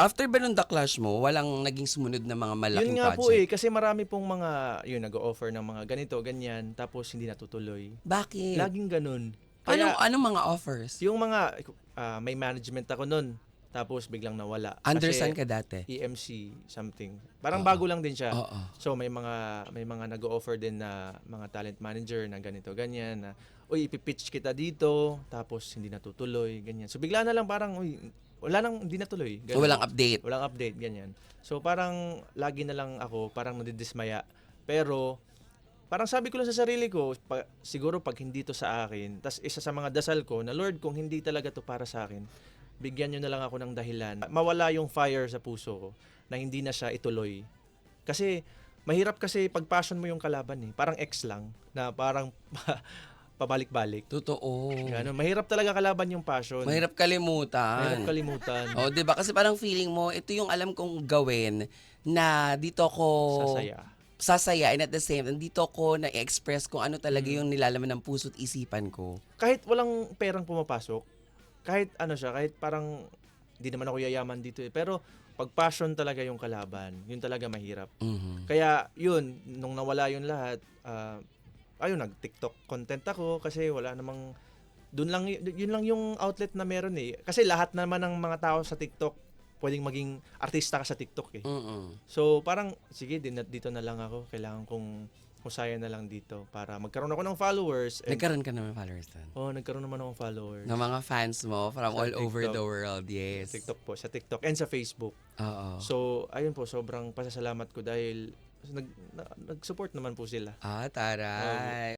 After ba nung The Clash mo, walang naging sumunod na mga Yun malaking nga po project? kasi marami pong mga, yun, nag-o-offer ng mga ganito, ganyan, tapos hindi natutuloy. Bakit? Laging ganun. Anong mga offers? Yung mga, may management ako nun, tapos biglang nawala. Under Kasi saan ka dati? EMC something. Parang Oo. bago lang din siya. Oo. So may mga nag-o-offer din na mga talent manager na ganito, ganyan, na uy, ipipitch kita dito, tapos hindi natutuloy, ganyan. So bigla na lang parang, uy, hindi natuloy. So, walang update. Walang update, ganyan. So parang lagi na lang ako parang nadidismaya. Pero parang sabi ko lang sa sarili ko, siguro pag hindi to sa akin, tas isa sa mga dasal ko na Lord, kung hindi talaga to para sa akin, bigyan nyo na lang ako ng dahilan. Mawala yung fire sa puso ko na hindi na siya ituloy. Kasi mahirap kasi pag passion mo yung kalaban eh. Parang ex lang na parang pabalik-balik. Totoo. Ano, mahirap talaga kalaban yung passion. Mahirap kalimutan. Mahirap kalimutan. Oh, 'di ba? Kasi parang feeling mo, ito yung alam kong gawin na dito ko sasaya and at the same time, dito ko na-express kung ano talaga yung nilalaman ng puso't isipan ko. Kahit walang perang pumapasok, kahit ano siya, kahit parang hindi naman ako yayaman dito eh. Pero pag passion talaga yung kalaban, yun talaga mahirap. Mhm. Kaya yun, nung nawala yun lahat, ayun, nag-TikTok content ako kasi wala namang, yun lang yung outlet na meron eh. Kasi lahat naman ng mga tao sa TikTok, pwedeng maging artista ka sa TikTok eh. Mm-mm. So parang, sige, dito na lang ako. Kailangan kong husaya na lang dito para magkaroon ako ng followers. Nagkaroon ka naman followers doon? Nagkaroon naman akong followers. Ng mga fans mo from Sa all over TikTok. the world, yes. Sa TikTok and sa Facebook. Oo. So, ayun po, sobrang pasasalamat ko dahil nag-support naman po sila. Taray.